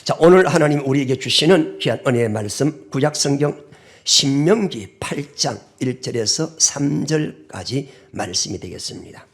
자, 오늘 하나님 우리에게 주시는 귀한 은혜의 말씀, 구약성경 신명기 8장 1절에서 3절까지 말씀이 되겠습니다.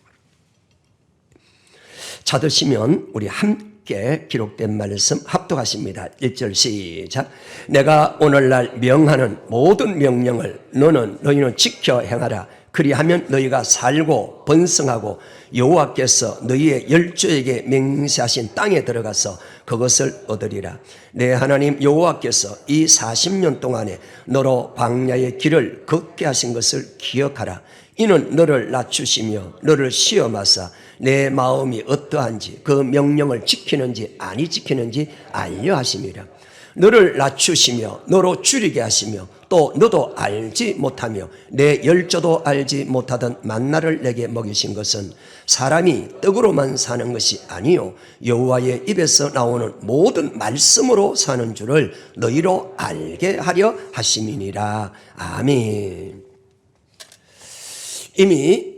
찾으시면 우리 함께 기록된 말씀 합독하십니다. 1절 시작. 내가 오늘날 명하는 모든 명령을 너희는 지켜 행하라. 그리하면 너희가 살고 번성하고 여호와께서 너희의 열조에게 맹세하신 땅에 들어가서 그것을 얻으리라. 내 하나님 여호와께서 이 40년 동안에 너로 광야의 길을 걷게 하신 것을 기억하라. 이는 너를 낮추시며 너를 시험하사 내 마음이 어떠한지 그 명령을 지키는지 아니 지키는지 알려 하심이라. 너를 낮추시며 너로 줄이게 하시며 또 너도 알지 못하며 내 열조도 알지 못하던 만나를 내게 먹이신 것은 사람이 떡으로만 사는 것이 아니요 여호와의 입에서 나오는 모든 말씀으로 사는 줄을 너희로 알게 하려 하심이니라. 아멘. 이미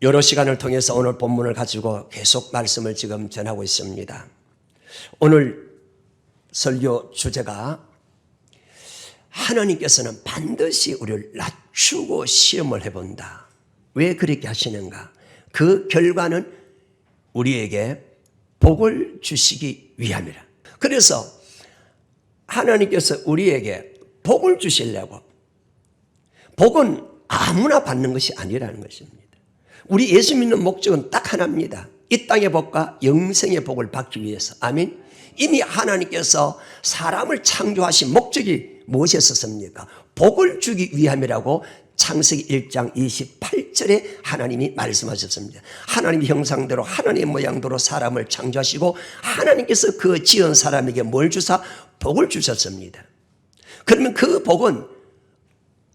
여러 시간을 통해서 오늘 본문을 가지고 계속 말씀을 지금 전하고 있습니다. 오늘 설교 주제가 하나님께서는 반드시 우리를 낮추고 시험을 해본다. 왜 그렇게 하시는가? 그 결과는 우리에게 복을 주시기 위함이라. 그래서 하나님께서 우리에게 복을 주시려고, 복은 아무나 받는 것이 아니라는 것입니다. 우리 예수 믿는 목적은 딱 하나입니다. 이 땅의 복과 영생의 복을 받기 위해서. 아멘. 이미 하나님께서 사람을 창조하신 목적이 무엇이었습니까? 복을 주기 위함이라고 창세기 1장 28절에 하나님이 말씀하셨습니다. 하나님의 형상대로 하나님의 모양대로 사람을 창조하시고 하나님께서 그 지은 사람에게 뭘 주사? 복을 주셨습니다. 그러면 그 복은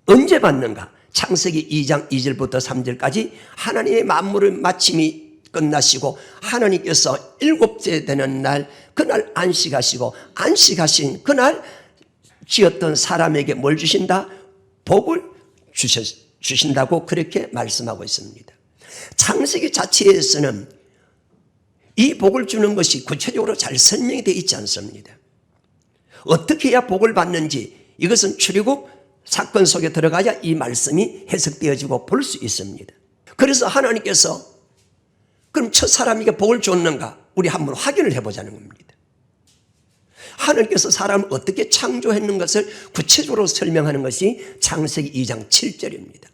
언제 받는가? 창세기 2장 2절부터 3절까지 하나님의 만물을 마침이 끝나시고 하나님께서 일곱째 되는 날 그날 안식하시고 안식하신 그날 지었던 사람에게 뭘 주신다? 복을 주신다고 그렇게 말씀하고 있습니다. 창세기 자체에서는 이 복을 주는 것이 구체적으로 잘 설명이 되어 있지 않습니다. 어떻게 해야 복을 받는지 이것은 출애굽 사건 속에 들어가야 이 말씀이 해석되어지고 볼 수 있습니다. 그래서 하나님께서 그럼 첫 사람에게 복을 줬는가? 우리 한번 확인을 해보자는 겁니다. 하나님께서 사람을 어떻게 창조했는 것을 구체적으로 설명하는 것이 창세기 2장 7절입니다.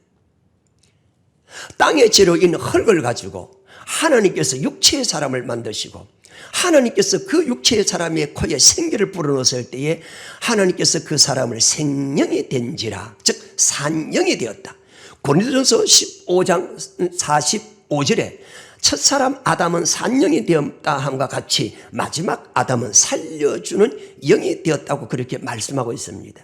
땅의 재료인 흙을 가지고 하나님께서 육체의 사람을 만드시고 하나님께서 그 육체의 사람의 코에 생기를 불어넣었을 때에 하나님께서 그 사람을 생명이 된지라, 즉 산영이 되었다. 고린도전서 15장 45절에 첫 사람 아담은 산영이 되었다 함과 같이 마지막 아담은 살려주는 영이 되었다고 그렇게 말씀하고 있습니다.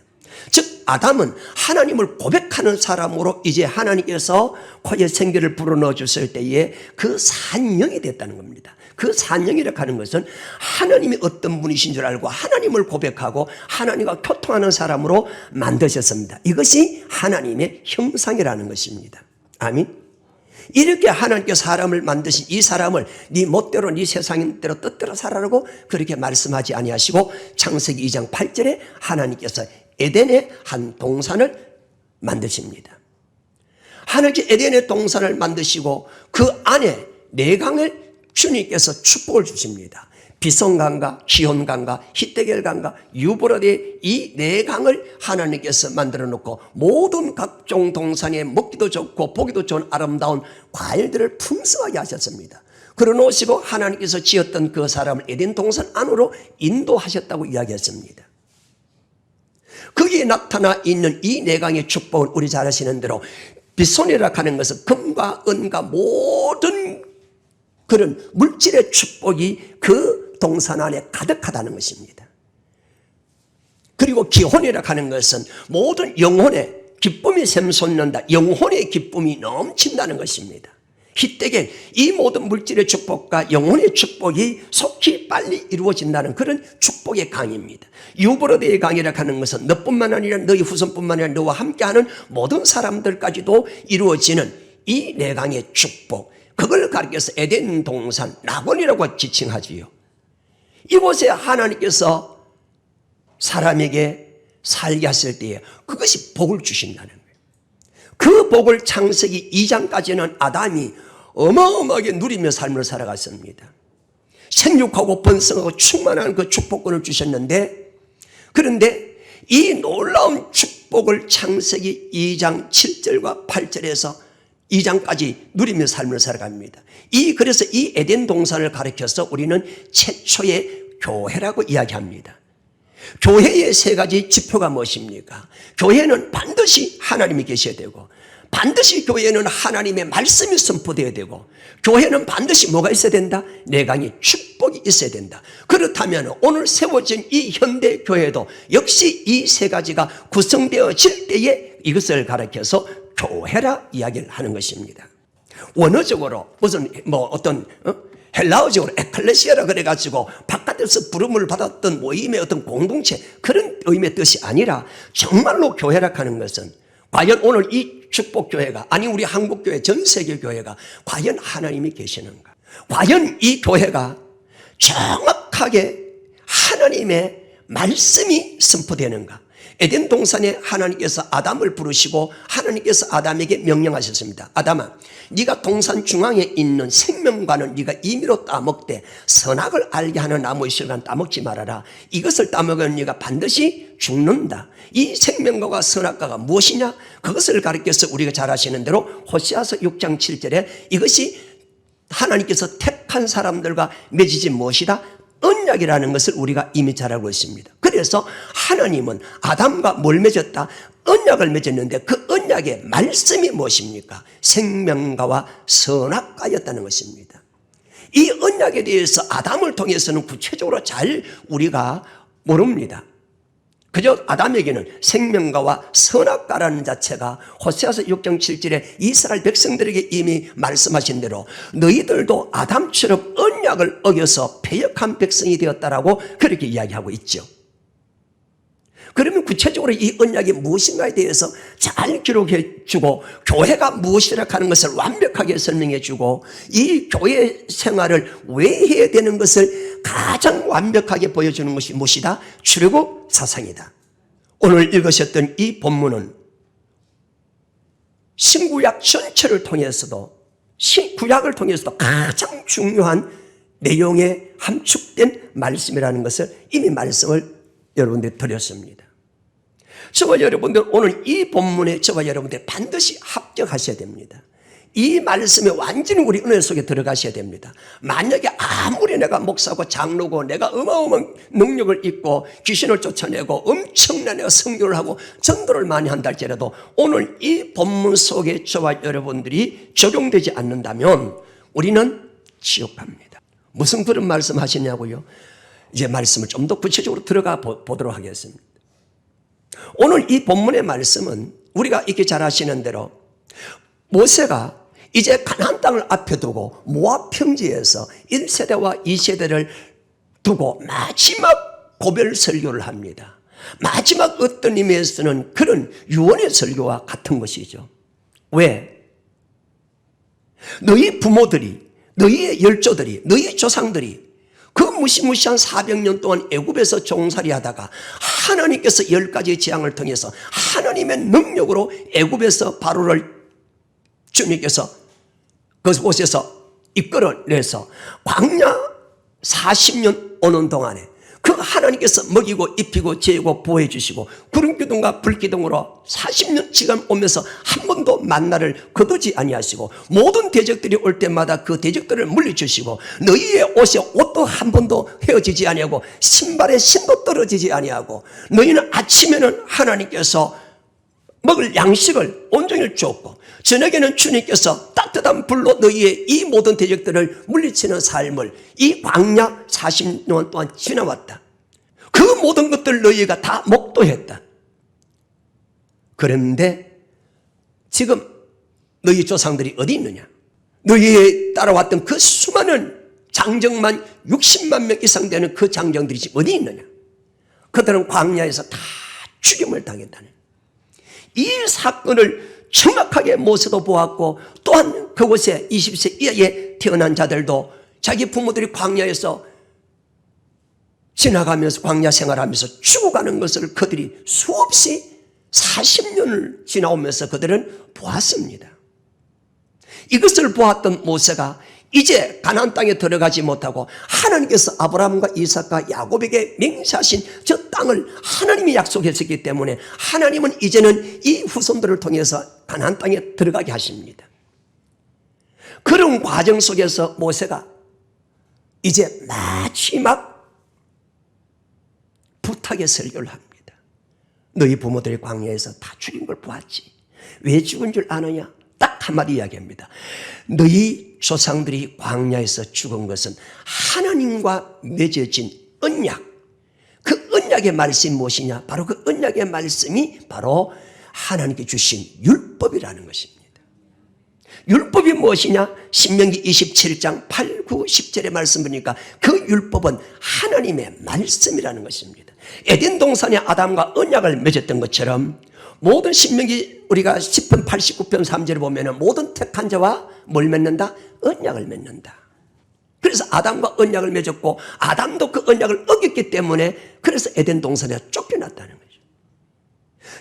즉 아담은 하나님을 고백하는 사람으로 이제 하나님께서 코에 생기를 불어넣어 줬을 때에 그 산영이 됐다는 겁니다. 그 산영이라고 하는 것은 하나님이 어떤 분이신 줄 알고 하나님을 고백하고 하나님과 교통하는 사람으로 만드셨습니다. 이것이 하나님의 형상이라는 것입니다. 아멘. 이렇게 하나님께서 사람을 만드신 이 사람을 네 멋대로 네 세상대로 뜻대로 살아라고 그렇게 말씀하지 아니하시고 창세기 2장 8절에 하나님께서 에덴의 한 동산을 만드십니다. 하나님께서 에덴의 동산을 만드시고 그 안에 내강을 주님께서 축복을 주십니다. 비성강과 기혼강과 히데겔강과 유브라데 이 네 강을 하나님께서 만들어 놓고 모든 각종 동산에 먹기도 좋고 보기도 좋은 아름다운 과일들을 풍성하게 하셨습니다. 그러 놓으시고 하나님께서 지었던 그 사람을 에덴 동산 안으로 인도하셨다고 이야기했습니다. 거기에 나타나 있는 이 네 강의 축복은 우리 잘 아시는 대로 빗손이라고 하는 것은 금과 은과 모든 그런 물질의 축복이 그 동산 안에 가득하다는 것입니다. 그리고 기혼이라고 하는 것은 모든 영혼의 기쁨이 샘솟는다. 영혼의 기쁨이 넘친다는 것입니다. 히데겔 이 모든 물질의 축복과 영혼의 축복이 속히 빨리 이루어진다는 그런 축복의 강입니다. 유브라데의 강이라고 하는 것은 너뿐만 아니라 너희 후손뿐만 아니라 너와 함께하는 모든 사람들까지도 이루어지는 이 네 강의 축복, 그걸 가리켜서 에덴 동산 라곤이라고 지칭하지요. 이곳에 하나님께서 사람에게 살게 하실 때에 그것이 복을 주신다는 거예요. 그 복을 창세기 2장까지는 아담이 어마어마하게 누리며 삶을 살아갔습니다. 생육하고 번성하고 충만한 그 축복권을 주셨는데, 그런데 이 놀라운 축복을 창세기 2장 7절과 8절에서 2장까지 누리며 삶을 살아갑니다. 그래서 이 에덴 동산을 가리켜서 우리는 최초의 교회라고 이야기합니다. 교회의 세 가지 지표가 무엇입니까? 교회는 반드시 하나님이 계셔야 되고, 반드시 교회는 하나님의 말씀이 선포되어야 되고, 교회는 반드시 뭐가 있어야 된다? 내강의 축복이 있어야 된다. 그렇다면 오늘 세워진 이 현대 교회도 역시 이 세 가지가 구성되어질 때에 이것을 가리켜서 교회라 이야기를 하는 것입니다. 원어적으로 무슨 헬라어적으로 에클레시아라 그래가지고 바깥에서 부름을 받았던 모임의 어떤 공동체, 그런 의미의 뜻이 아니라 정말로 교회라 하는 것은 과연 오늘 이 축복교회가, 아니 우리 한국교회, 전 세계 교회가 과연 하나님이 계시는가? 과연 이 교회가 정확하게 하나님의 말씀이 선포되는가? 에덴 동산에 하나님께서 아담을 부르시고 하나님께서 아담에게 명령하셨습니다. 아담아, 네가 동산 중앙에 있는 생명과는 네가 임의로 따먹되 선악을 알게 하는 나무의 실과는 따먹지 말아라. 이것을 따먹으면 네가 반드시 죽는다. 이 생명과가 선악과가 무엇이냐? 그것을 가르쳐서 우리가 잘 아시는 대로 호세아서 6장 7절에 이것이 하나님께서 택한 사람들과 맺어진 무엇이다? 언약이라는 것을 우리가 이미 잘 알고 있습니다. 그래서 하나님은 아담과 뭘 맺었다? 언약을 맺었는데 그 언약의 말씀이 무엇입니까? 생명과와 선악과였다는 것입니다. 이 언약에 대해서 아담을 통해서는 구체적으로 잘 우리가 모릅니다. 그저 아담에게는 생명과와 선악과라는 자체가 호세아서 6장 7절에 이스라엘 백성들에게 이미 말씀하신 대로 너희들도 아담처럼 언약을 어겨서 패역한 백성이 되었다라고 그렇게 이야기하고 있죠. 그러면 구체적으로 이 언약이 무엇인가에 대해서 잘 기록해 주고, 교회가 무엇이라 하는 것을 완벽하게 설명해 주고, 이 교회 생활을 왜 해야 되는 것을 가장 완벽하게 보여주는 것이 무엇이다? 출애굽 사상이다. 오늘 읽으셨던 이 본문은 신구약 전체를 통해서도, 구약을 통해서도 가장 중요한 내용에 함축된 말씀이라는 것을 이미 말씀을 여러분들 드렸습니다. 저와 여러분들 오늘 이 본문에 저와 여러분들 반드시 합격하셔야 됩니다. 이 말씀에 완전히 우리 은혜 속에 들어가셔야 됩니다. 만약에 아무리 내가 목사고 장로고 내가 어마어마한 능력을 있고 귀신을 쫓아내고 엄청난 내가 선교를 하고 전도를 많이 한다 할지라도 오늘 이 본문 속에 저와 여러분들이 적용되지 않는다면 우리는 지옥 갑니다. 무슨 그런 말씀 하시냐고요? 이제 말씀을 좀 더 구체적으로 들어가 보도록 하겠습니다. 오늘 이 본문의 말씀은 우리가 이렇게 잘 아시는 대로 모세가 이제 가나안 땅을 앞에 두고 모압 평지에서 1세대와 2세대를 두고 마지막 고별 설교를 합니다. 마지막 어떤 의미에서는 그런 유언의 설교와 같은 것이죠. 왜? 너희 부모들이, 너희의 열조들이, 너희의 조상들이 그 무시무시한 400년 동안 애굽에서 종살이 하다가 하나님께서 10가지 재앙을 통해서 하나님의 능력으로 애굽에서 바로를 주님께서 그곳에서 이끌어내서 광야 40년 오는 동안에 그 하나님께서 먹이고 입히고 재우고 보호해 주시고 구름기둥과 불기둥으로 40년 지간 오면서 한 번도 만나를 거두지 아니하시고 모든 대적들이 올 때마다 그 대적들을 물리주시고 너희의 옷에 옷도 한 번도 헤어지지 아니하고 신발에 신도 떨어지지 아니하고 너희는 아침에는 하나님께서 먹을 양식을 온종일 주었고 저녁에는 주님께서 따뜻한 불로 너희의 이 모든 대적들을 물리치는 삶을 이 광야 40년 동안 지나왔다. 그 모든 것들 너희가 다 목도했다. 그런데 지금 너희 조상들이 어디 있느냐? 너희의 따라왔던 그 수많은 장정만 60만 명 이상 되는 그 장정들이 지금 어디 있느냐? 그들은 광야에서 다 죽임을 당했다는 이 사건을 정확하게 모세도 보았고 또한 그곳에 20세 이하에 태어난 자들도 자기 부모들이 광야에서 지나가면서 광야 생활하면서 죽어가는 것을 그들이 수없이 40년을 지나오면서 그들은 보았습니다. 이것을 보았던 모세가 이제 가나안 땅에 들어가지 못하고 하나님께서 아브라함과 이삭과 야곱에게 맹세하신 저 땅을 하나님이 약속했었기 때문에 하나님은 이제는 이 후손들을 통해서 가나안 땅에 들어가게 하십니다. 그런 과정 속에서 모세가 이제 마지막 부탁의 설교를 합니다. 너희 부모들이 광야에서 다 죽인 걸 보았지. 왜 죽은 줄 아느냐? 딱 한마디 이야기합니다. 너희 조상들이 광야에서 죽은 것은 하나님과 맺어진 언약, 그 언약의 말씀이 무엇이냐? 바로 그 언약의 말씀이 바로 하나님께 주신 율법이라는 것입니다. 율법이 무엇이냐? 신명기 27장 8, 9, 10절의 말씀 보니까 그 율법은 하나님의 말씀이라는 것입니다. 에덴 동산에 아담과 언약을 맺었던 것처럼 모든 신명기 우리가 10편 89편 3절을 보면 모든 택한 자와 뭘 맺는다? 언약을 맺는다. 그래서 아담과 언약을 맺었고 아담도 그 언약을 어겼기 때문에 그래서 에덴 동산에 쫓겨났다는 거죠.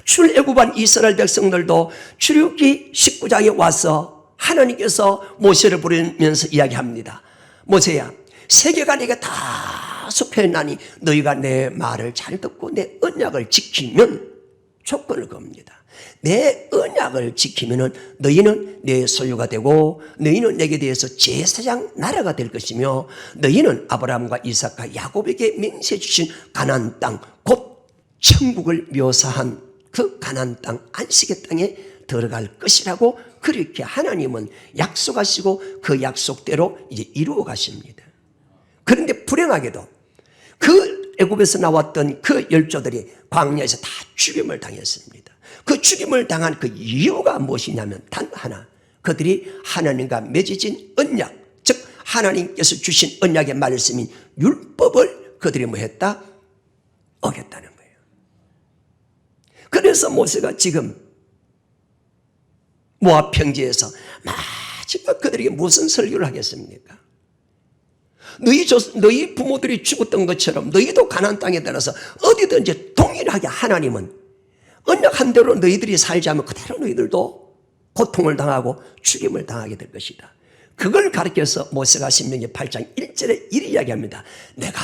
출애굽한 이스라엘 백성들도 출애굽기 19장에 와서 하나님께서 모세를 부르면서 이야기합니다. 모세야, 세계가 내게 다 숲해나니 너희가 내 말을 잘 듣고 내 언약을 지키면 조건을 겁니다. 내 언약을 지키면은 너희는 내 소유가 되고 너희는 내게 대해서 제사장 나라가 될 것이며 너희는 아브라함과 이삭과 야곱에게 맹세해 주신 가나안 땅, 곧 천국을 묘사한 그 가나안 땅, 안식의 땅에 들어갈 것이라고 그렇게 하나님은 약속하시고 그 약속대로 이제 이루어 가십니다. 그런데 불행하게도 그 애굽에서 나왔던 그 열조들이 광야에서 다 죽임을 당했습니다. 그 죽임을 당한 그 이유가 무엇이냐면 단 하나, 그들이 하나님과 맺어진 언약, 즉 하나님께서 주신 언약의 말씀인 율법을 그들이 뭐 했다? 어겼다는 거예요. 그래서 모세가 지금 모압 평지에서 마지막 그들에게 무슨 설교를 하겠습니까? 너희 부모들이 죽었던 것처럼 너희도 가나안 땅에 들어서 어디든지 동일하게 하나님은 언약한 대로 너희들이 살자면 그대로 너희들도 고통을 당하고 죽임을 당하게 될 것이다. 그걸 가르쳐서 모세가 신명기 8장 1절에 이렇게 이야기합니다. 내가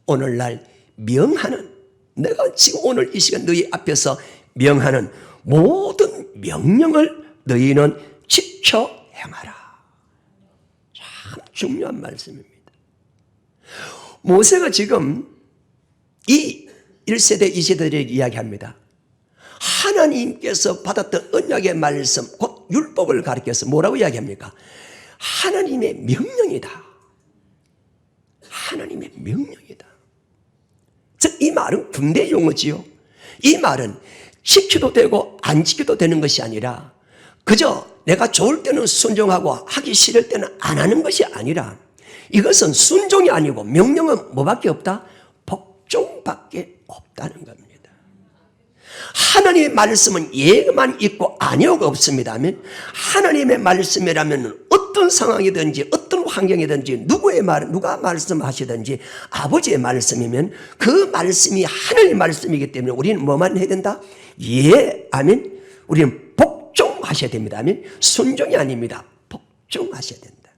오늘날 명하는, 내가 지금 오늘 이 시간 너희 앞에서 명하는 모든 명령을 너희는 지켜 행하라. 참 중요한 말씀입니다. 모세가 지금 이 1세대, 2세대들에게 이야기합니다. 하나님께서 받았던 언약의 말씀, 곧 율법을 가르쳐서 뭐라고 이야기합니까? 하나님의 명령이다. 하나님의 명령이다. 즉, 이 말은 군대 용어지요. 이 말은 지켜도 되고 안 지켜도 되는 것이 아니라 그저 내가 좋을 때는 순종하고 하기 싫을 때는 안 하는 것이 아니라 이것은 순종이 아니고 명령은 뭐밖에 없다? 복종밖에 없다는 겁니다. 하나님의 말씀은 예만 있고 아니오가 없습니다면 하나님의 말씀이라면 어떤 상황이든지 어떤 환경이든지 누구의 말, 누가 말씀하시든지 아버지의 말씀이면 그 말씀이 하나님의 말씀이기 때문에 우리는 뭐만 해야 된다? 예, 아멘. 우리는 복종하셔야 됩니다. 아멘. 순종이 아닙니다. 복종하셔야 된다.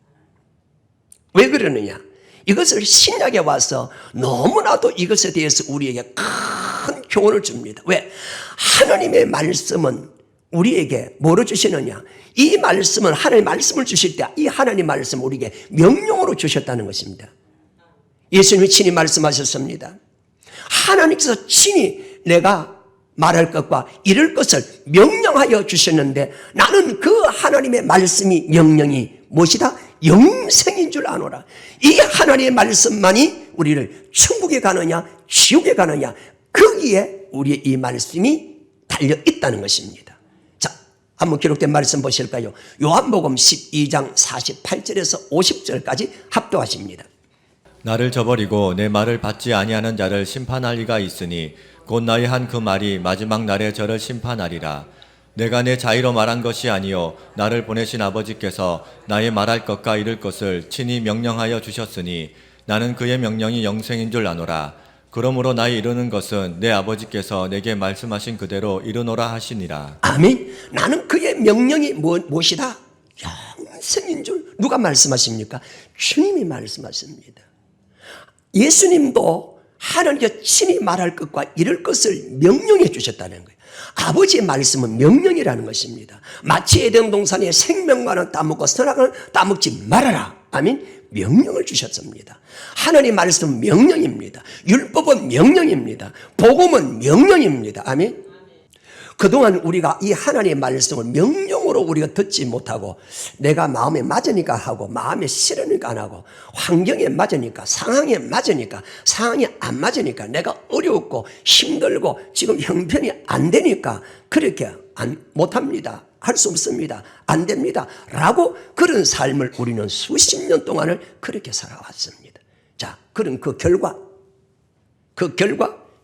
왜 그러느냐? 이것을 신약에 와서 너무나도 이것에 대해서 우리에게 큰 교훈을 줍니다. 왜? 하나님의 말씀은 우리에게 뭐로 주시느냐? 이 말씀은 하나님의 말씀을 주실 때 이 하나님의 말씀을 우리에게 명령으로 주셨다는 것입니다. 예수님이 친히 말씀하셨습니다. 하나님께서 친히 내가 말할 것과 이룰 것을 명령하여 주셨는데 나는 그 하나님의 말씀이 명령이 무엇이다? 영생인 줄 아노라. 이 하나님의 말씀만이 우리를 천국에 가느냐 지옥에 가느냐 거기에 우리의 이 말씀이 달려 있다는 것입니다. 자, 한번 기록된 말씀 보실까요? 요한복음 12장 48절에서 50절까지 합독하십니다. 나를 저버리고 내 말을 받지 아니하는 자를 심판할 리가 있으니 곧 나의 한 그 말이 마지막 날에 저를 심판하리라. 내가 내 자의로 말한 것이 아니요 나를 보내신 아버지께서 나의 말할 것과 이룰 것을 친히 명령하여 주셨으니 나는 그의 명령이 영생인 줄 아노라. 그러므로 나의 이루는 것은 내 아버지께서 내게 말씀하신 그대로 이루노라 하시니라. 아멘. 나는 그의 명령이 무엇이다? 영생인 줄. 누가 말씀하십니까? 주님이 말씀하십니다. 예수님도 하나님께 친히 말할 것과 이럴 것을 명령해 주셨다는 거예요. 아버지의 말씀은 명령이라는 것입니다. 마치 에덴 동산에 생명과는 따먹고 선악과는 따먹지 말아라. 아멘. 명령을 주셨습니다. 하나님 말씀은 명령입니다. 율법은 명령입니다. 복음은 명령입니다. 아멘. 그동안 우리가 이 하나님의 말씀을 명령으로 우리가 듣지 못하고 내가 마음에 맞으니까 하고 마음에 싫으니까 안 하고 환경에 맞으니까 상황에 맞으니까 상황이 안 맞으니까 내가 어렵고 힘들고 지금 형편이 안 되니까 그렇게 못합니다. 할 수 없습니다. 안 됩니다. 라고 그런 삶을 우리는 수십 년 동안을 그렇게 살아왔습니다. 자, 그런 그 결과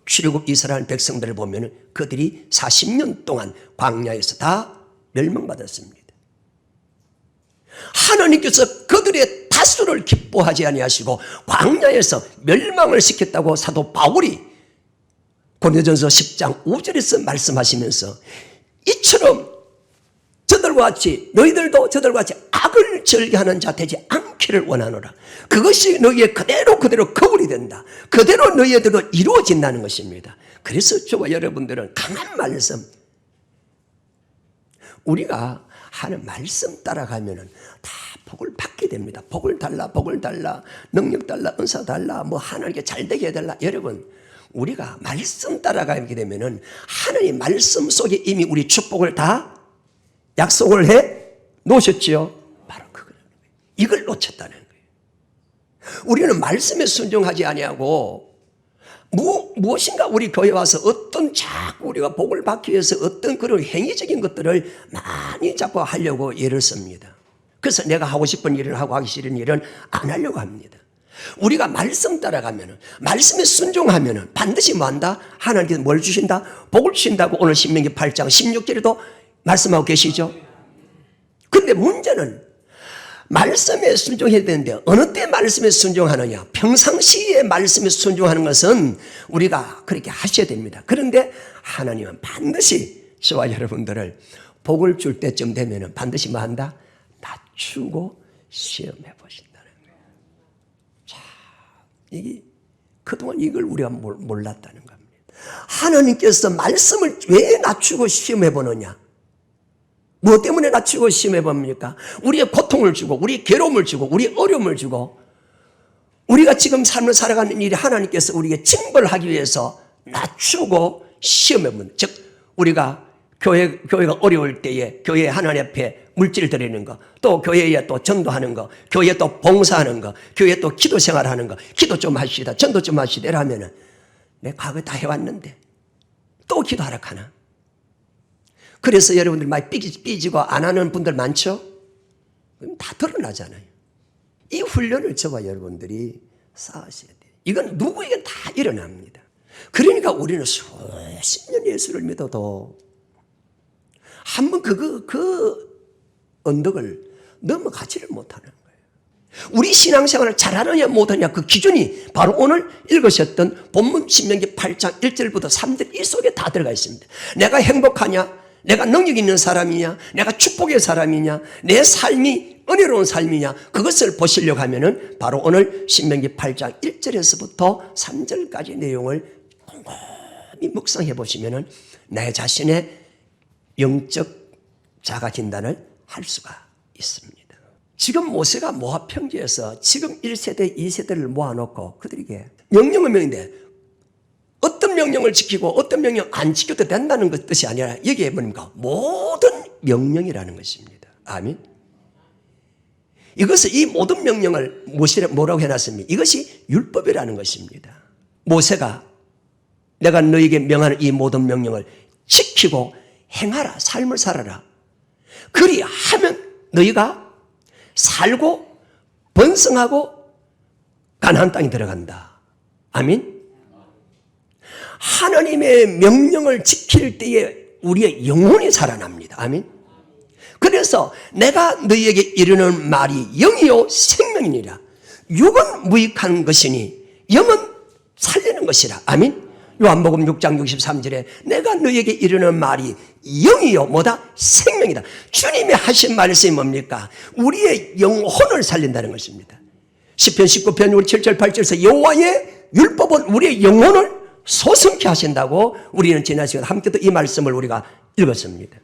출애굽 이스라엘 백성들을 보면 그들이 40년 동안 광야에서 다 멸망받았습니다. 하나님께서 그들의 다수를 기뻐하지 아니하시고 광야에서 멸망을 시켰다고 사도 바울이 고린도전서 10장 5절에서 말씀하시면서 이처럼 저들과 같이 너희들도 저들과 같이 악을 즐겨하는 자 되지 않기를 원하노라. 그것이 너희의 그대로 거울이 된다. 그대로 너희들도 이루어진다는 것입니다. 그래서 저와 여러분들은 강한 말씀, 우리가 하는 말씀 따라가면은 다 복을 받게 됩니다. 복을 달라, 능력 달라, 은사 달라, 뭐 하나님께 잘되게 해달라. 여러분, 우리가 말씀 따라가게 되면은 하나님 말씀 속에 이미 우리 축복을 다 약속을 해 놓으셨지요. 바로 그거는 이걸 놓쳤다는 거예요. 우리는 말씀에 순종하지 아니하고 무엇인가 우리 교회 와서 어떤 자꾸 우리가 복을 받기 위해서 어떤 그런 행위적인 것들을 많이 자꾸 하려고 애를 씁니다. 그래서 내가 하고 싶은 일을 하고 하기 싫은 일은 안 하려고 합니다. 우리가 말씀 따라가면은 말씀에 순종하면은 반드시 뭐 한다? 하나님께서 뭘 주신다? 복을 주신다고 오늘 신명기 8장 16절에도 말씀하고 계시죠. 그런데 문제는 말씀에 순종해야 되는데 어느 때 말씀에 순종하느냐? 평상시에 말씀에 순종하는 것은 우리가 그렇게 하셔야 됩니다. 그런데 하나님은 반드시 저와 여러분들을 복을 줄 때쯤 되면 반드시 뭐 한다? 낮추고 시험해 보신다는 거예요. 자, 이게 그동안 이걸 우리가 몰랐다는 겁니다. 하나님께서 말씀을 왜 낮추고 시험해 보느냐? 무엇 때문에 낮추고 시험해 봅니까? 우리의 고통을 주고 우리의 괴로움을 주고 우리의 어려움을 주고 우리가 지금 삶을 살아가는 일이 하나님께서 우리에게 징벌하기 위해서 낮추고 시험해 봅니다. 즉 우리가 교회가 어려울 때에 교회에 하나님 앞에 물질 드리는 거, 또 교회에 또 전도하는 거, 교회에 또 봉사하는 거, 교회에 또 기도 생활하는 거, 기도 좀 하시다, 전도 좀 하시다 이러면은 내가 과거에 다 해왔는데 또 기도하라 하나? 그래서 여러분들 많이 삐지고 안 하는 분들 많죠? 그럼 다 드러나잖아요. 이 훈련을 저와 여러분들이 쌓으셔야 돼요. 이건 누구에게 다 일어납니다. 그러니까 우리는 수십 년 예수를 믿어도 한번 그 언덕을 넘어가지를 못하는 거예요. 우리 신앙생활을 잘하느냐 못하느냐 그 기준이 바로 오늘 읽으셨던 본문 신명기 8장 1절부터 3절 이 속에 다 들어가 있습니다. 내가 행복하냐? 내가 능력 있는 사람이냐? 내가 축복의 사람이냐? 내 삶이 은혜로운 삶이냐? 그것을 보시려고 하면은 바로 오늘 신명기 8장 1절에서부터 3절까지 내용을 곰곰이 묵상해 보시면은 내 자신의 영적 자가 진단을 할 수가 있습니다. 지금 모세가 모압 평지에서 지금 1세대, 2세대를 모아놓고 그들에게 명령은 명인데 어떤 명령을 지키고 어떤 명령 안 지켜도 된다는 것 뜻이 아니라 여기에 뭡니까? 모든 명령이라는 것입니다. 아멘. 이것을 이 모든 명령을 뭐라고 해놨습니까? 이것이 율법이라는 것입니다. 모세가 내가 너에게 명하는 이 모든 명령을 지키고 행하라, 삶을 살아라. 그리하면 너희가 살고 번성하고 가나안 땅에 들어간다. 아멘. 하나님의 명령을 지킬 때에 우리의 영혼이 살아납니다. 아멘. 그래서 내가 너희에게 이르는 말이 영이요 생명이니라. 육은 무익한 것이니 영은 살리는 것이라. 아멘. 요한복음 6장 63절에 내가 너에게 이르는 말이 영이요 뭐다? 생명이다. 주님이 하신 말씀이 뭡니까? 우리의 영혼을 살린다는 것입니다. 시편 19편 7절 8절에서 여호와의 율법은 우리의 영혼을 소성케 하신다고 우리는 지난 시간 함께도 이 말씀을 우리가 읽었습니다.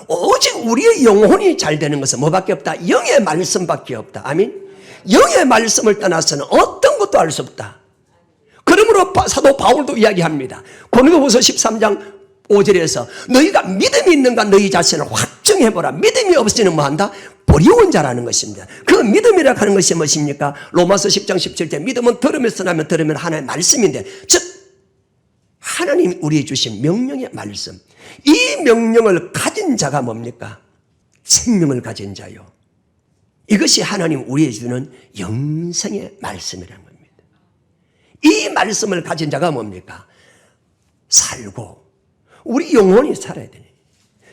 오직 우리의 영혼이 잘 되는 것은 뭐밖에 없다? 영의 말씀밖에 없다. 아멘. 영의 말씀을 떠나서는 어떤 것도 알 수 없다. 그러므로 사도 바울도 이야기합니다. 고린도후서 13장 5절에서 너희가 믿음이 있는가 너희 자신을 확정해보라. 믿음이 없으면 뭐한다? 버리운 자라는 것입니다. 그 믿음이라고 하는 것이 무엇입니까? 로마서 10장 17절 믿음은 들음에서 나면 들으면 하나님의 말씀인데, 즉 하나님 우리에게 주신 명령의 말씀, 이 명령을 가진 자가 뭡니까? 생명을 가진 자요. 이것이 하나님 우리에게 주는 영생의 말씀이라는 겁니다. 이 말씀을 가진 자가 뭡니까? 살고 우리 영혼이 살아야 되네.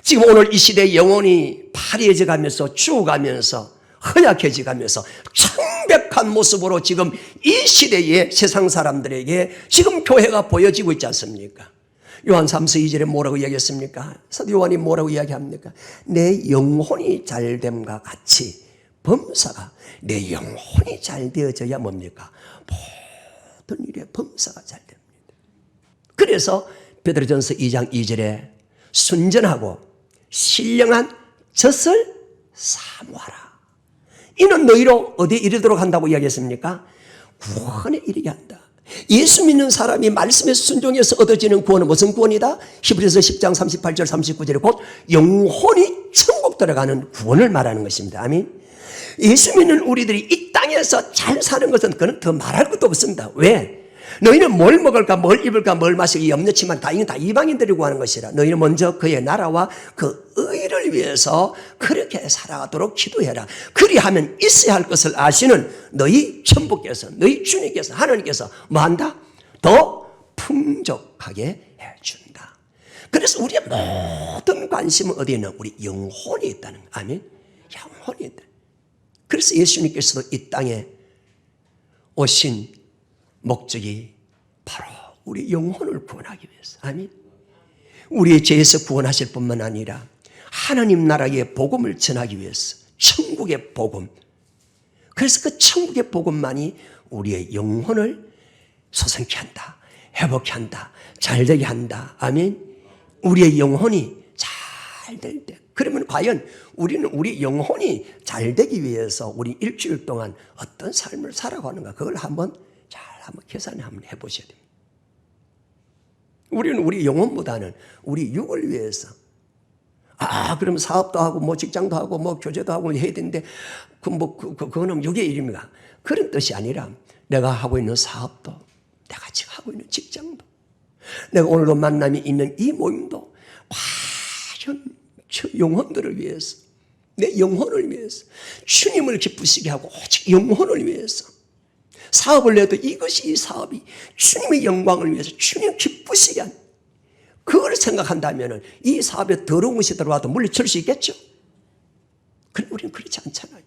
지금 오늘 이 시대의 영혼이 파리해져 가면서 죽어가면서 허약해져 가면서 창백한 모습으로 지금 이 시대의 세상 사람들에게 지금 교회가 보여지고 있지 않습니까? 요한 3서 2절에 뭐라고 이야기했습니까? 사도 요한이 뭐라고 이야기합니까? 내 영혼이 잘됨과 같이 범사가 내 영혼이 잘 되어져야 뭡니까? 모든 일에 범사가 잘 됩니다. 그래서 베드로전서 2장 2절에 순전하고 신령한 젖을 사모하라. 이는 너희로 어디에 이르도록 한다고 이야기했습니까? 구원에 이르게 한다. 예수 믿는 사람이 말씀에 순종해서 얻어지는 구원은 무슨 구원이다? 히브리서 10장 38절 39절에 곧 영혼이 천국 들어가는 구원을 말하는 것입니다. 아멘. 예수 믿는 우리들이 이 땅에서 잘 사는 것은 그는 더 말할 것도 없습니다. 왜? 너희는 뭘 먹을까 뭘 입을까 뭘 마실까 염려치만 다행히 다 이방인들이 구하는 것이라. 너희는 먼저 그의 나라와 그 의를 위해서 그렇게 살아가도록 기도해라. 그리하면 있어야 할 것을 아시는 너희 천부께서 너희 주님께서 하나님께서 뭐한다? 더 풍족하게 해준다. 그래서 우리의 모든 관심은 어디에 있는 우리 영혼이 있다는 거. 아멘. 영혼이 있다. 그래서 예수님께서도 이 땅에 오신 목적이 바로 우리 영혼을 구원하기 위해서. 아멘. 우리의 죄에서 구원하실 뿐만 아니라 하나님 나라의 복음을 전하기 위해서 천국의 복음. 그래서 그 천국의 복음만이 우리의 영혼을 소생케 한다. 회복케 한다. 잘되게 한다. 아멘. 우리의 영혼이 잘 될 때. 그러면 과연 우리는 우리 영혼이 잘되기 위해서 우리 일주일 동안 어떤 삶을 살아가는가 그걸 한번 계산을 한번 해보셔야 됩니다. 우리는 우리 영혼보다는 우리 육을 위해서 그럼 사업도 하고 뭐 직장도 하고 뭐 교제도 하고 해야 되는데 그거는 육의 일입니다. 그런 뜻이 아니라 내가 하고 있는 사업도 내가 지금 하고 있는 직장도 내가 오늘도 만남이 있는 이 모임도 과연 저 영혼들을 위해서 내 영혼을 위해서 주님을 기쁘시게 하고 오직 영혼을 위해서 사업을 내도 이것이 이 사업이 주님의 영광을 위해서 주님 기쁘시게 한 그걸 생각한다면 이 사업에 더러운 것이 들어와도 물리칠 수 있겠죠. 그런데 우리는 그렇지 않잖아요.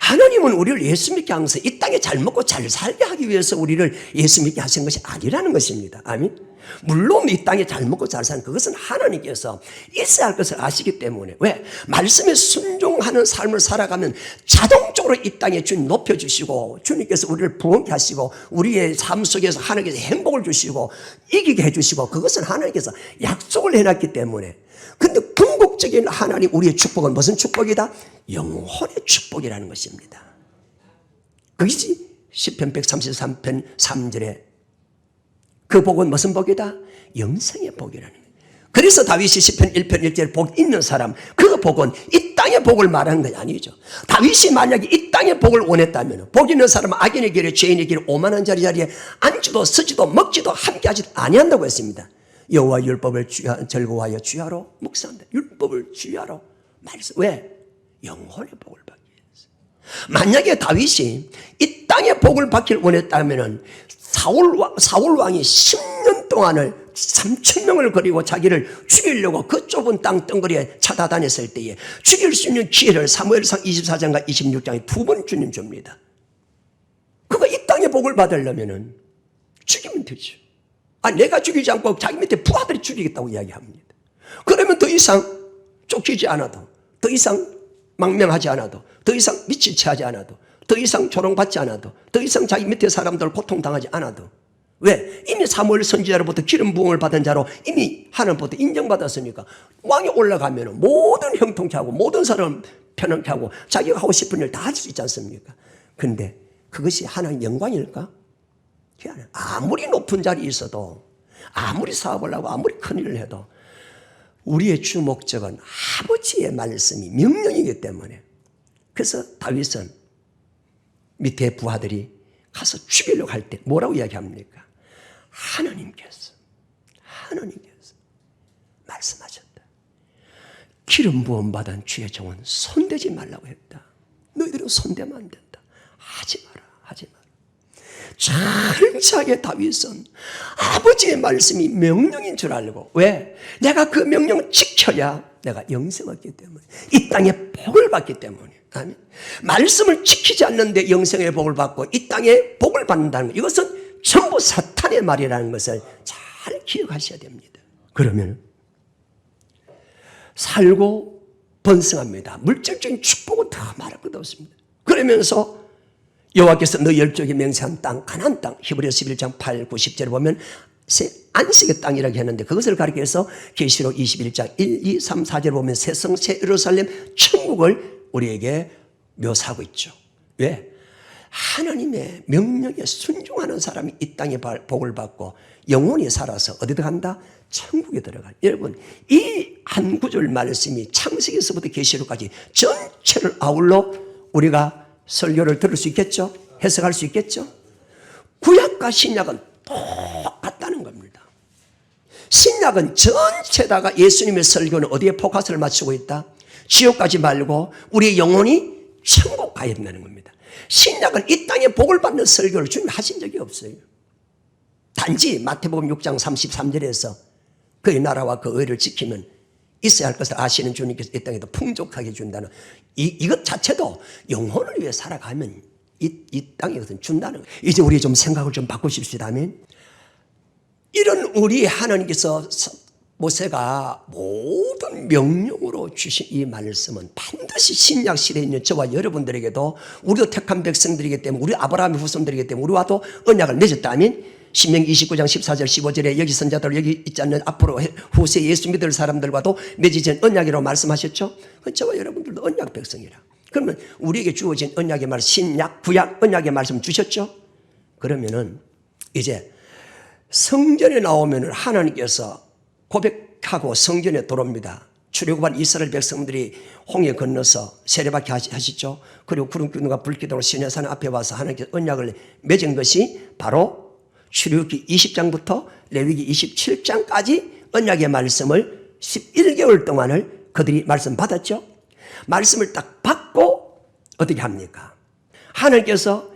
하나님은 우리를 예수 믿게 하면서 이 땅에 잘 먹고 잘 살게 하기 위해서 우리를 예수 믿게 하신 것이 아니라는 것입니다. 아멘. 물론 이 땅에 잘 먹고 잘 사는 그것은 하나님께서 있어야 할 것을 아시기 때문에 왜? 말씀에 순종하는 삶을 살아가면 자동적으로 이 땅에 주님 높여주시고 주님께서 우리를 부흥케 하시고 우리의 삶 속에서 하나님께서 행복을 주시고 이기게 해주시고 그것은 하나님께서 약속을 해놨기 때문에 근데 궁극적인 하나님 우리의 축복은 무슨 축복이다? 영혼의 축복이라는 것입니다. 그것이 시편 133편 3절에 그 복은 무슨 복이다? 영생의 복이라는 거예요. 그래서 다윗이 시편 1편 1절에 복 있는 사람 그 복은 이 땅의 복을 말하는 게 아니죠. 다윗이 만약에 이 땅의 복을 원했다면 복 있는 사람은 악인의 길에 죄인의 길에 오만한 자리에 앉지도 서지도 먹지도 함께하지도 아니한다고 했습니다. 여호와 율법을 즐거워하여 주야로 묵상한다. 율법을 주야로 말씀. 왜? 영혼의 복을 받기 위해서. 만약에 다윗이 이 땅의 복을 받기를 원했다면 사울 왕이 10년 동안을 3,000명을 거리고 자기를 죽이려고 그 좁은 땅 덩어리에 찾아다녔을 때에 죽일 수 있는 기회를 사무엘상 24장과 26장에 두 번 주님 줍니다. 땅의 복을 받으려면은 죽이면 되죠. 내가 죽이지 않고 자기 밑에 부하들이 죽이겠다고 이야기합니다. 그러면 더 이상 쫓기지 않아도, 더 이상 망명하지 않아도, 더 이상 밑을 채하지 않아도, 더 이상 조롱받지 않아도, 더 이상 자기 밑에 사람들 고통당하지 않아도. 왜? 이미 사무엘 선지자로부터 기름 부음을 받은 자로 이미 하나님부터 인정받았으니까 왕이 올라가면 모든 형통케 하고 모든 사람을 편안케 하고 자기가 하고 싶은 일 다 할 수 있지 않습니까? 그런데 그것이 하나님 영광일까? 아무리 높은 자리에 있어도, 아무리 사업을 하고 아무리 큰 일을 해도 우리의 주 목적은 아버지의 말씀이 명령이기 때문에, 그래서 다윗은 밑에 부하들이 가서 죽이려고 할 때 뭐라고 이야기합니까? 하나님께서 말씀하셨다. 기름 부음 받은 주의 종은 손대지 말라고 했다. 너희들은 손대면 안 된다. 하지 마라. 철저하게 다윗은 아버지의 말씀이 명령인 줄 알고, 왜? 내가 그 명령을 지켜야 내가 영생을 얻기 때문에, 이 땅에 복을 받기 때문에. 아멘. 말씀을 지키지 않는데 영생의 복을 받고 이 땅에 복을 받는다는 것, 이것은 전부 사탄의 말이라는 것을 잘 기억하셔야 됩니다. 그러면 살고 번성합니다. 물질적인 축복은 더 말할 것도 없습니다. 그러면서 여호와께서 너 열족에 맹세한 땅, 가나안 땅, 히브리서 11장 8, 9, 10절에 보면 안식의 땅이라고 했는데, 그것을 가리켜서 계시록 21장 1, 2, 3, 4절에 보면 새 성, 새 예루살렘, 천국을 우리에게 묘사하고 있죠. 왜? 하나님의 명령에 순종하는 사람이 이 땅에 복을 받고 영원히 살아서 어디 들어간다? 천국에 들어가. 여러분, 이 한 구절 말씀이 창세기에서부터 계시록까지 전체를 아울러 우리가 설교를 들을 수 있겠죠? 해석할 수 있겠죠? 구약과 신약은 똑같다는 겁니다. 신약은 전체다가 예수님의 설교는 어디에 포커스를 맞추고 있다? 지옥 가지 말고 우리의 영혼이 천국 가야 된다는 겁니다. 신약은 이 땅에 복을 받는 설교를 주님 하신 적이 없어요. 단지 마태복음 6장 33절에서 그의 나라와 그 의를 지키면 있어야 할 것을 아시는 주님께서 이 땅에도 풍족하게 준다는, 이것 자체도 영혼을 위해 살아가면 이 땅에 것은 준다는 거예요. 이제 우리 좀 생각을 좀 바꾸십시다. 아멘. 이런 우리 하나님께서 모세가 모든 명령으로 주신 이 말씀은 반드시 신약 시대에 있는 저와 여러분들에게도, 우리도 택한 백성들이기 때문에, 우리 아브라함의 후손들이기 때문에 우리와도 언약을 맺었다. 아멘. 신명기 29장 14절 15절에 여기 선자들, 여기 있지 않는 앞으로 후세 예수 믿을 사람들과도 맺어진 언약이라고 말씀하셨죠. 저와 여러분들도 언약 백성이라. 그러면 우리에게 주어진 언약의 말씀, 신약, 구약, 언약의 말씀 주셨죠. 그러면은 이제 성전에 나오면은 하나님께서 고백하고 성전에 들어옵니다. 출애굽한 이스라엘 백성들이 홍해 건너서 세례받게 하시죠. 그리고 구름 기둥과 불 기둥으로 시내산 앞에 와서 하나님께서 언약을 맺은 것이 바로 출애굽기 20장부터 레위기 27장까지 언약의 말씀을 11개월 동안을 그들이 말씀 받았죠. 말씀을 딱 받고 어떻게 합니까? 하나님께서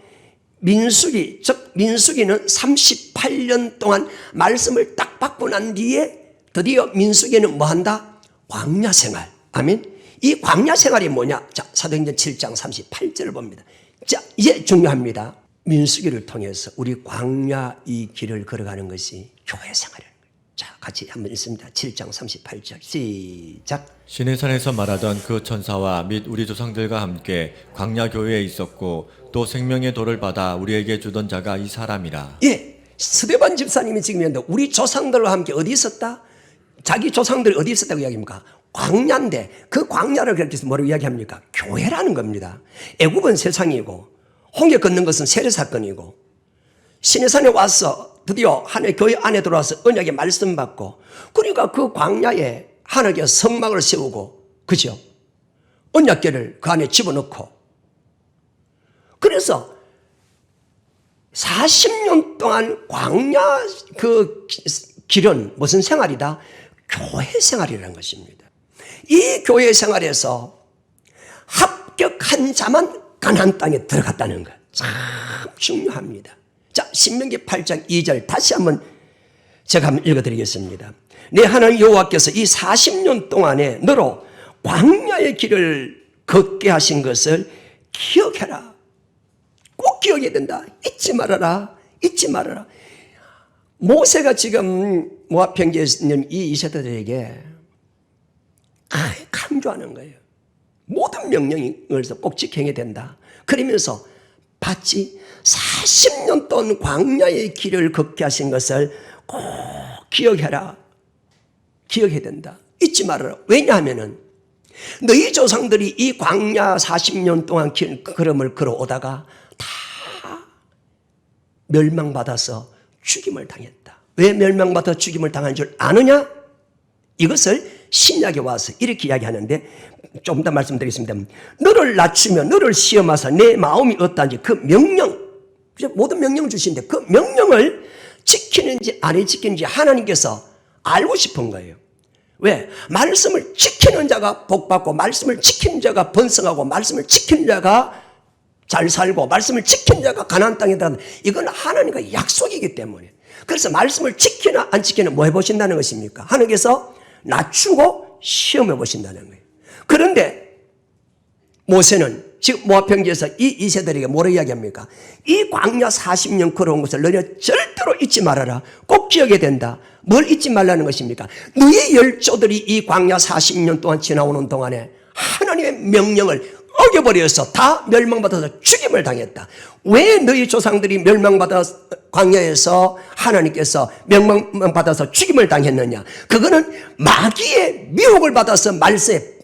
민수기, 즉 민수기는 38년 동안 말씀을 딱 받고 난 뒤에 드디어 민수기는 뭐 한다? 광야 생활. 아멘. 이 광야 생활이 뭐냐? 자, 사도행전 7장 38절을 봅니다. 자, 이제 중요합니다. 민수기를 통해서 우리 광야 이 길을 걸어가는 것이 교회 생활이라는 거예요. 자, 같이 한번 읽습니다. 7장 38절 시작. 시내산에서 말하던 그 천사와 및 우리 조상들과 함께 광야 교회에 있었고 또 생명의 돌을 받아 우리에게 주던 자가 이 사람이라. 예, 스데반 집사님이 지금 했는데 우리 조상들과 함께 어디 있었다? 자기 조상들이 어디 있었다고 이야기합니까? 광야인데 그 광야를 그렇게 해서 뭐라고 이야기합니까? 교회라는 겁니다. 애굽은 세상이고 홍해 걷는 것은 세례 사건이고, 시내산에 와서 드디어 하나님의 교회 안에 들어와서 언약의 말씀 받고, 그러니까 그 광야에 하나님께서 성막을 세우고, 그죠? 언약궤를 그 안에 집어넣고, 그래서 40년 동안 광야 그 길은 무슨 생활이다? 교회 생활이라는 것입니다. 이 교회 생활에서 합격한 자만 가나안 땅에 들어갔다는 것, 참 중요합니다. 자, 신명기 8장 2절 다시 한번 제가 한번 읽어드리겠습니다. 내 하나님 여호와께서 이 40년 동안에 너로 광야의 길을 걷게 하신 것을 기억해라. 꼭 기억해야 된다. 잊지 말아라. 잊지 말아라. 모세가 지금 모압 평지에 있는 이 이세대들에게 강조하는 거예요. 모든 명령을 꼭 지켜야 된다. 그러면서 봤지? 40년 동안 광야의 길을 걷게 하신 것을 꼭 기억해라. 기억해야 된다. 잊지 말아라. 왜냐하면은 너희 조상들이 이 광야 40년 동안 걸음을 걸어오다가 다 멸망받아서 죽임을 당했다. 왜 멸망받아 죽임을 당한 줄 아느냐? 이것을 신약에 와서 이렇게 이야기하는데 조금 더 말씀드리겠습니다. 너를 낮추며 너를 시험하사 내 마음이 어떠한지 그 명령, 모든 명령을 주시는데 그 명령을 지키는지 안 지키는지 하나님께서 알고 싶은 거예요. 왜? 말씀을 지키는 자가 복받고 말씀을 지키는 자가 번성하고 말씀을 지키는 자가 잘 살고 말씀을 지키는 자가 가나안 땅에 들어간다. 이건 하나님과 약속이기 때문에. 그래서 말씀을 지키나 안 지키나 뭐 해보신다는 것입니까? 하나님께서 낮추고 시험해 보신다는 거예요. 그런데 모세는 지금 모압 평지에서 이 이세들에게 뭐라 이야기합니까? 이 광야 40년 걸어온 것을 너희는 절대로 잊지 말아라. 꼭 기억해야 된다. 뭘 잊지 말라는 것입니까? 너희 열조들이 이 광야 40년 동안 지나오는 동안에 하나님의 명령을 어겨버려서 다 멸망받아서 죽임을 당했다. 왜 너희 조상들이 멸망받아서 광야에서 하나님께서 멸망받아서 죽임을 당했느냐? 그거는 마귀의 미혹을 받아서 말세의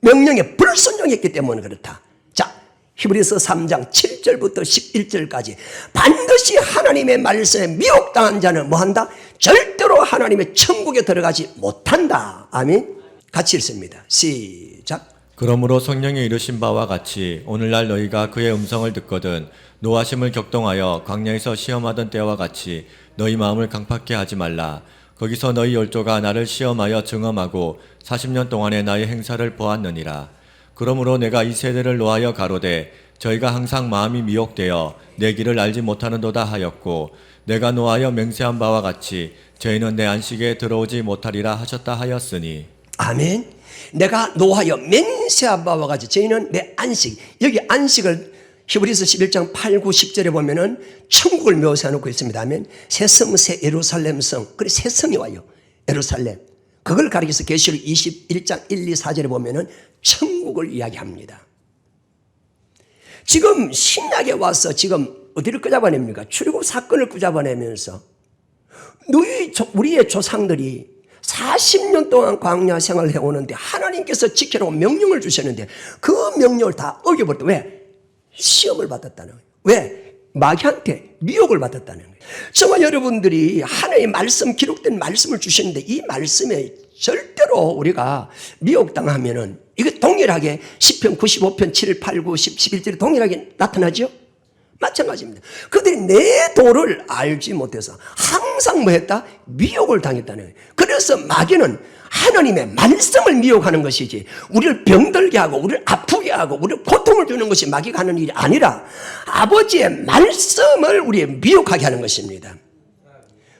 명령에 불순종했기 때문에 그렇다. 자, 히브리서 3장 7절부터 11절까지 반드시 하나님의 말씀에 미혹당한 자는 뭐한다? 절대로 하나님의 천국에 들어가지 못한다. 아멘. 같이 읽습니다. 시작. 그러므로 성령이 이르신 바와 같이 오늘날 너희가 그의 음성을 듣거든 노하심을 격동하여 광야에서 시험하던 때와 같이 너희 마음을 강팍케 하지 말라. 거기서 너희 열조가 나를 시험하여 증험하고 40년 동안의 나의 행사를 보았느니라. 그러므로 내가 이 세대를 노하여 가로되 저희가 항상 마음이 미혹되어 내 길을 알지 못하는도다 하였고 내가 노하여 맹세한 바와 같이 저희는 내 안식에 들어오지 못하리라 하셨다 하였으니. 아멘. 내가 노하여 맹세한 바와 같이 저희는 내 안식, 여기 안식을 히브리서 11장 8, 9, 10절에 보면은 천국을 묘사해 놓고 있습니다. 아멘. 새 성, 새 예루살렘 성. 그래, 새 성이 와요. 예루살렘. 그걸 가리켜서 계시록 21장 1, 2, 4절에 보면은 천국을 이야기합니다. 지금 신약에 와서 지금 어디를 끄잡아냅니까? 출애굽 사건을 끄잡아내면서 우리의 조상들이 40년 동안 광야 생활을 해오는데 하나님께서 지키라고 명령을 주셨는데 그 명령을 다 어겨버렸다. 왜? 시험을 받았다는 거예요. 왜? 마귀한테 미혹을 받았다는 거예요. 정말 여러분들이 하나님의 말씀, 기록된 말씀을 주셨는데 이 말씀에 절대로 우리가 미혹당하면은 이게 동일하게 10편, 95편, 7, 8, 9, 10, 11절이 동일하게 나타나죠? 마찬가지입니다. 그들이 내 도를 알지 못해서 항상 뭐 했다? 미혹을 당했다는 거예요. 그래서 마귀는 하나님의 말씀을 미혹하는 것이지 우리를 병들게 하고 우리를 아프게 하고 우리를 고통을 주는 것이 마귀가 하는 일이 아니라 아버지의 말씀을 우리의 미혹하게 하는 것입니다.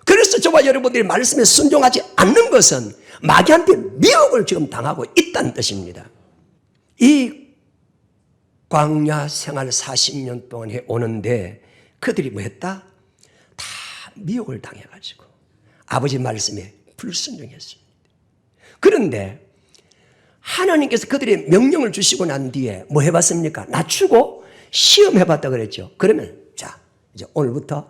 그래서 저와 여러분들이 말씀에 순종하지 않는 것은 마귀한테 미혹을 지금 당하고 있다는 뜻입니다. 이 광야 생활 40년 동안 해 오는데 그들이 뭐 했다? 다 미혹을 당해가지고 아버지 말씀에 불순종했습니다. 그런데 하나님께서 그들의 명령을 주시고 난 뒤에 뭐 해봤습니까? 낮추고 시험해봤다 그랬죠. 그러면 자, 이제 오늘부터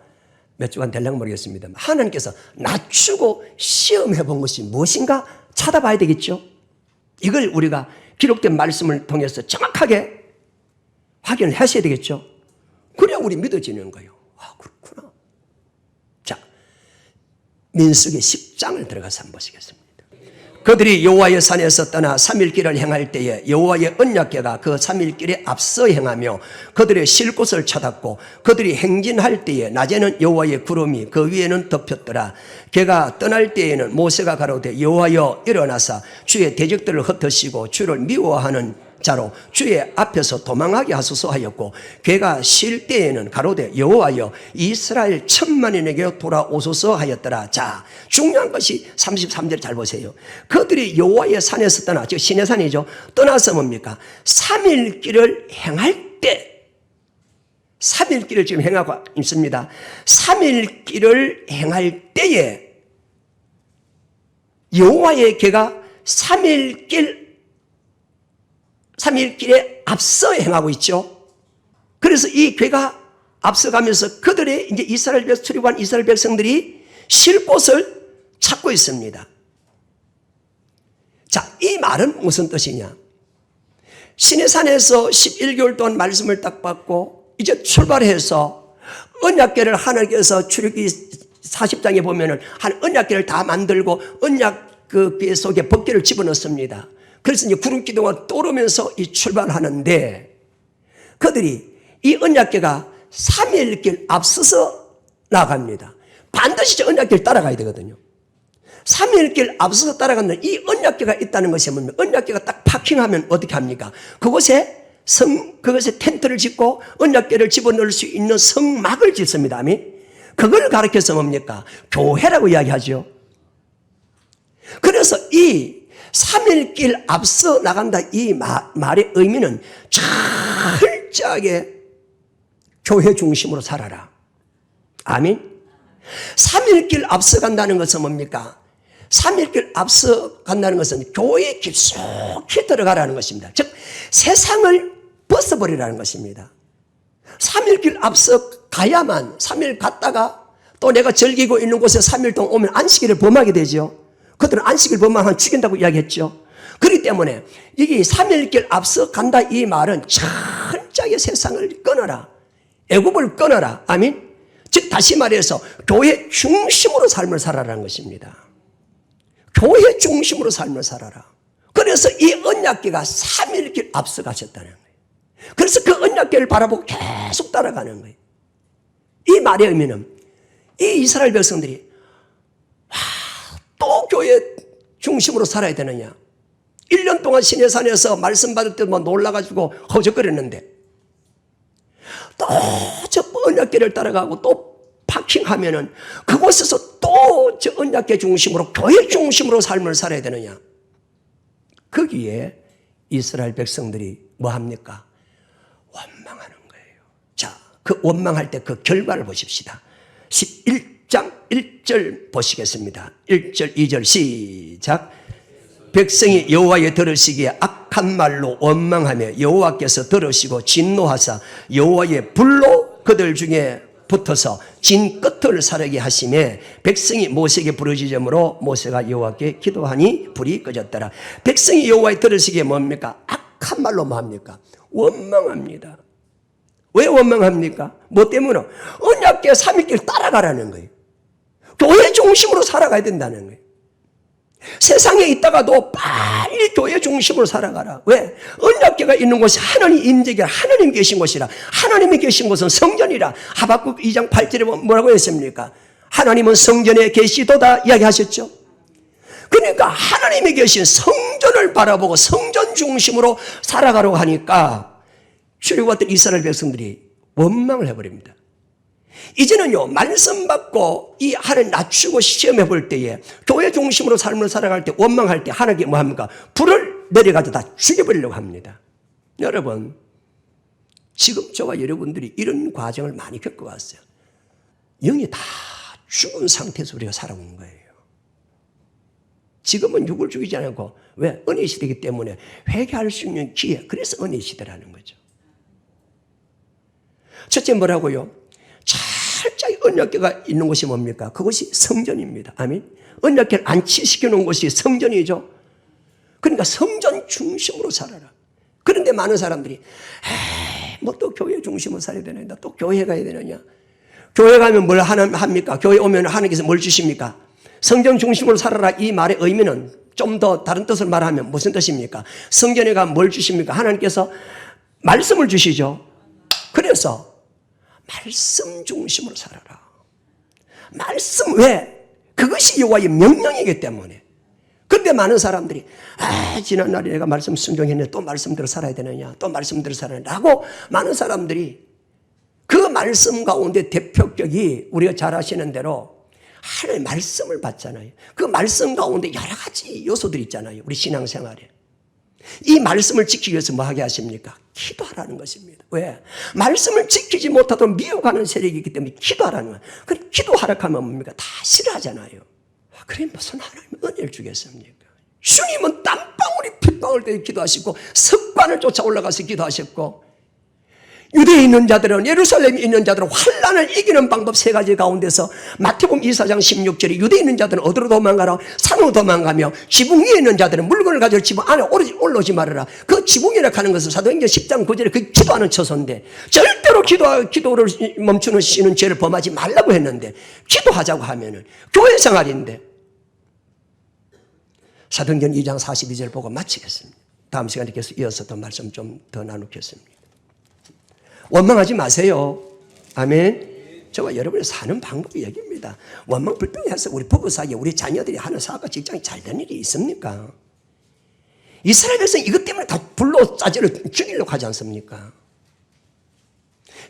몇 주간 될랑 모르겠습니다만 하나님께서 낮추고 시험해본 것이 무엇인가 찾아봐야 되겠죠. 이걸 우리가 기록된 말씀을 통해서 정확하게 확인을 하셔야 되겠죠. 그래야 우리 믿어지는 거예요. 아, 그렇구나. 자, 민수기 10장을 들어가서 한번 보시겠습니다. 그들이 여호와의 산에서 떠나 3일길을 행할 때에 여호와의 언약궤가 그 3일길에 앞서 행하며 그들의 쉴 곳을 찾았고 그들이 행진할 때에 낮에는 여호와의 구름이 그 위에는 덮였더라. 걔가 떠날 때에는 모세가 가로되 여호와여 일어나사 주의 대적들을 흩으시고 주를 미워하는 자로 주의 앞에서 도망하게 하소서 하였고 걔가 쉴 때에는 가로되 여호와여 이스라엘 1000만인에게 돌아오소서 하였더라. 자, 중요한 것이 33절 잘 보세요. 그들이 여호와의 산에서 떠나, 즉 시내산이죠. 떠나서 뭡니까? 3일 길을 행할 때 3일길을 지금 행하고 있습니다. 3일길을 행할 때에 여호와의 궤가 3일길에 앞서 행하고 있죠. 그래서 이 궤가 앞서가면서 그들의 이제 출입한 이스라엘 백성들이 쉴 곳을 찾고 있습니다. 자, 이 말은 무슨 뜻이냐? 시내산에서 11개월 동안 말씀을 딱 받고 이제 출발해서 언약궤를 하나님께서 출애굽기 40장에 보면은 한 언약궤를 다 만들고 언약 그 궤 속에 법궤를 집어넣습니다. 그래서 이제 구름 기둥을 떠오르면서 이 출발하는데 그들이 이 언약궤가 3일길 앞서서 나갑니다. 반드시 저 언약궤를 따라가야 되거든요. 3일길 앞서서 따라가는 이 언약궤가 있다는 것이 뭡니까? 언약궤가 딱 파킹하면 어떻게 합니까? 그곳에 텐트를 짓고 언약궤를 집어넣을 수 있는 성막을 짓습니다. 아멘. 그걸 가르쳐서 뭡니까? 교회라고 이야기하죠. 그래서 이 3일길 앞서 나간다 이 말의 의미는 철저하게 교회 중심으로 살아라. 아멘. 3일길 앞서 간다는 것은 뭡니까? 3일길 앞서 간다는 것은 교회에 깊숙이 들어가라는 것입니다. 즉 세상을 벗어버리라는 것입니다. 3일길 앞서 가야만 3일 갔다가 또 내가 즐기고 있는 곳에 3일 동안 오면 안식일을 범하게 되죠. 그들은 안식일 범하면 죽인다고 이야기했죠. 그렇기 때문에 이게 3일길 앞서 간다 이 말은 철저하게 세상을 끊어라. 애굽을 끊어라. 아멘. 즉 다시 말해서 교회 중심으로 삶을 살아라는 것입니다. 교회 중심으로 삶을 살아라. 그래서 이 언약궤가 3일길 앞서 가셨다는 거예요. 그래서 그 언약궤를 바라보고 계속 따라가는 거예요. 이 말의 의미는 이 이스라엘 백성들이 또 교회 중심으로 살아야 되느냐. 1년 동안 시내산에서 말씀 받을 때만 놀라가지고 허적거렸는데 또 저 언약궤를 따라가고 또 파킹하면은 그곳에서 또 저 언약궤 중심으로 교회 중심으로 삶을 살아야 되느냐. 거기에 이스라엘 백성들이 뭐 합니까? 원망하는 거예요. 자, 그 원망할 때 그 결과를 보십시다. 11장 1절 보시겠습니다. 1절 2절 시작. 백성이 여호와의 들으시기에 악한 말로 원망하며 여호와께서 들으시고 진노하사 여호와의 불로 그들 중에 붙어서 진 끝을 사르게 하시매 백성이 모세에게 부르짖음으로 모세가 여호와께 기도하니 불이 꺼졌더라. 백성이 여호와의 들으시기에 뭡니까? 악한 말로 뭐 합니까? 원망합니다. 왜 원망합니까? 뭐 때문에? 언약궤 3일길 따라가라는 거예요. 교회 중심으로 살아가야 된다는 거예요. 세상에 있다가도 빨리 교회 중심으로 살아가라. 왜? 언약궤가 있는 곳이 하나님 임재가 하나님 계신 곳이라. 하나님이 계신 곳은 성전이라. 하박국 2장 8절에 뭐라고 했습니까? 하나님은 성전에 계시도다 이야기하셨죠. 그러니까 하나님이 계신 성전을 바라보고 성전 중심으로 살아가려고 하니까 출애굽했던 이스라엘 백성들이 원망을 해버립니다. 이제는요, 말씀 받고 이 하나님 낮추고 시험해 볼 때에 교회 중심으로 삶을 살아갈 때 원망할 때 하나님께 뭐 합니까? 불을 내려가지고 다 죽여버리려고 합니다. 여러분, 지금 저와 여러분들이 이런 과정을 많이 겪어왔어요. 영이 다 죽은 상태에서 우리가 살아온 거예요. 지금은 육을 죽이지 않고 왜? 은혜 시대이기 때문에 회개할 수 있는 기회, 그래서 은혜 시대라는 거죠. 첫째 뭐라고요? 철저히 언약궤가 있는 곳이 뭡니까? 그것이 성전입니다. 아멘. 언약궤를 안치시켜 놓은 곳이 성전이죠. 그러니까 성전 중심으로 살아라. 그런데 많은 사람들이 뭐 또 교회 중심으로 살아야 되느냐, 또 교회 가야 되느냐. 교회 가면 뭘 합니까? 교회 오면 하나님께서 뭘 주십니까? 성전 중심으로 살아라 이 말의 의미는 좀 더 다른 뜻을 말하면 무슨 뜻입니까? 성전에 가면 뭘 주십니까? 하나님께서 말씀을 주시죠. 그래서 말씀 중심으로 살아라. 말씀 왜? 그것이 여호와의 명령이기 때문에. 그런데 많은 사람들이 지난날에 내가 말씀 순종했는데 또 말씀대로 살아야 되느냐, 또 말씀대로 살아야 되느냐고 많은 사람들이 그 말씀 가운데 대표격이 우리가 잘 아시는 대로 하나님의 말씀을 받잖아요. 그 말씀 가운데 여러 가지 요소들이 있잖아요. 우리 신앙생활에. 이 말씀을 지키기 위해서 뭐 하게 하십니까? 기도하라는 것입니다. 왜? 말씀을 지키지 못하도록 미혹하는 세력이 있기 때문에 기도하라는 거예요. 그럼 기도하라 하면 뭡니까? 다 싫어하잖아요. 그래 무슨 하나님 은혜를 주겠습니까? 주님은 땀방울이 핏방울 때 기도하시고 습관을 쫓아 올라가서 기도하셨고, 유대에 있는 자들은, 예루살렘에 있는 자들은 환난을 이기는 방법 세 가지 가운데서 마태복음 24장 16절에 유대에 있는 자들은 어디로 도망가라? 산으로 도망가며 지붕 위에 있는 자들은 물건을 가지고 지붕 안에 올라오지 말아라. 그 지붕이라 하는 것은 사도행전 10장 9절에 그 기도하는 처소인데, 절대로 기도를 멈추는 쉬는 죄를 범하지 말라고 했는데, 기도하자고 하면은 교회 생활인데. 사도행전 2장 42절 보고 마치겠습니다. 다음 시간에 계속 이어서 더 말씀 좀 더 나누겠습니다. 원망하지 마세요. 아멘. 저와 여러분이 사는 방법이 여기입니다. 원망 불평해서 우리 부부 사이에 우리 자녀들이 하는 사업과 직장이 잘 되는 일이 있습니까? 이스라엘 백성 이것 때문에 다 불로 짜지를 죽이려고 하지 않습니까?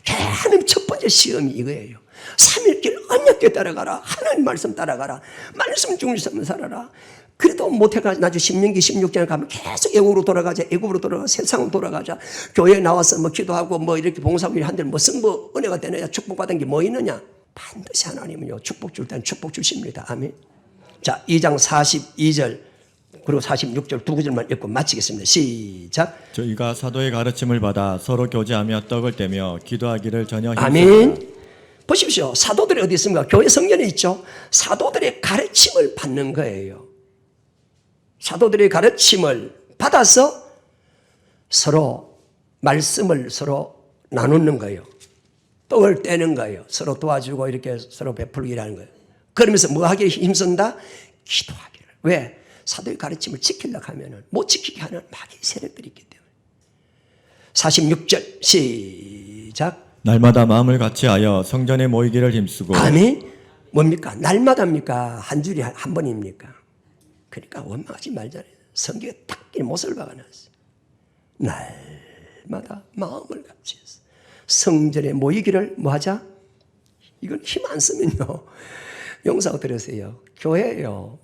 하나님 첫 번째 시험이 이거예요. 3일길 언약궤 따라가라. 하나님 말씀 따라가라. 말씀 중심으로 살아라. 그래도 못해가지고 나중에 신명기 16장에 가면 계속 애국으로 돌아가자, 애국으로 돌아가자, 세상으로 돌아가자. 교회에 나와서 뭐 기도하고 뭐 이렇게 봉사하고 한들 무슨 뭐 은혜가 되느냐, 축복받은 게 뭐 있느냐. 반드시 하나님은요, 축복 줄 때는 축복 주십니다. 아멘. 자, 2장 42절 그리고 46절 두 구절만 읽고 마치겠습니다. 시작. 저희가 사도의 가르침을 받아 서로 교제하며 떡을 떼며 기도하기를 전혀 아멘. 보십시오. 사도들이 어디 있습니까? 교회 성전에 있죠. 사도들의 가르침을 받는 거예요. 사도들의 가르침을 받아서 서로 말씀을 서로 나누는 거예요. 떡을 떼는 거예요. 서로 도와주고 이렇게 서로 베풀기라는 거예요. 그러면서 뭐 하기에 힘쓴다? 기도하기를. 왜? 사도의 가르침을 지키려고 하면 못 지키게 하는 마귀의 세력들이 있기 때문에. 46절 시작. 날마다 마음을 같이하여 성전에 모이기를 힘쓰고. 아멘. 뭡니까? 날마다입니까? 한 주일에 한 번입니까? 그러니까 원망하지 말잖아요. 성경에 딱 이 못을 박아놨어요. 날마다 마음을 같이해서 성전에 모이기를 뭐하자? 이건 힘 안 쓰면요. 용사가 들으세요. 교회예요.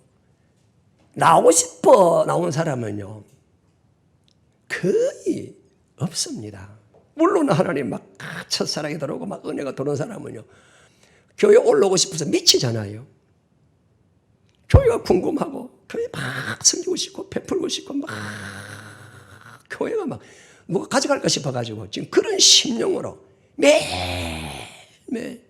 나오고 싶어 나온 사람은요. 거의 없습니다. 물론 하나님 막 첫사랑이 들어오고 막 은혜가 들어오는 사람은요. 교회 올라오고 싶어서 미치잖아요. 교회가 궁금하고 교회 막 섬기고 싶고 베풀고 싶고 막 교회가 막 누가 가져갈까 싶어가지고 지금 그런 심령으로 매일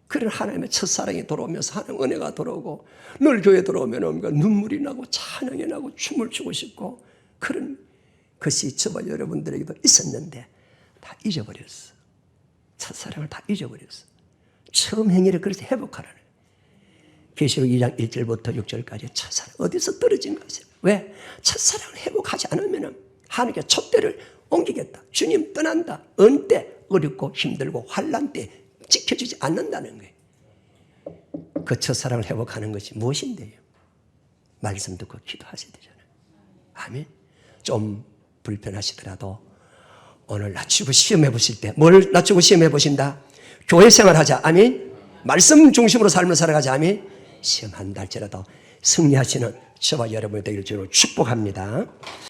그런 하나님의 첫사랑이 돌아오면서 하나님 은혜가 돌아오고 늘 교회 들어오면 눈물이 나고 찬양이 나고 춤을 추고 싶고 그런 것이 저와 여러분들에게도 있었는데 다 잊어버렸어. 첫사랑을 다 잊어버렸어. 처음 행위를 그래서 회복하라는 계시록 2장 1절부터 6절까지 첫사랑 어디서 떨어진 것이에요. 왜? 첫사랑을 회복하지 않으면 하나님께 촛대를 옮기겠다. 주님 떠난다. 은때 어렵고 힘들고 환난 때 지켜주지 않는다는 거예요. 그 첫사랑을 회복하는 것이 무엇인데요? 말씀 듣고 기도하셔야 되잖아요. 아멘. 좀 불편하시더라도 오늘 낮추고 시험해 보실 때 뭘 낮추고 시험해 보신다? 교회 생활하자. 아멘. 말씀 중심으로 삶을 살아가자. 아멘. 시험 한 달째라도 승리하시는 저와 여러분이 되기를 주로 축복합니다.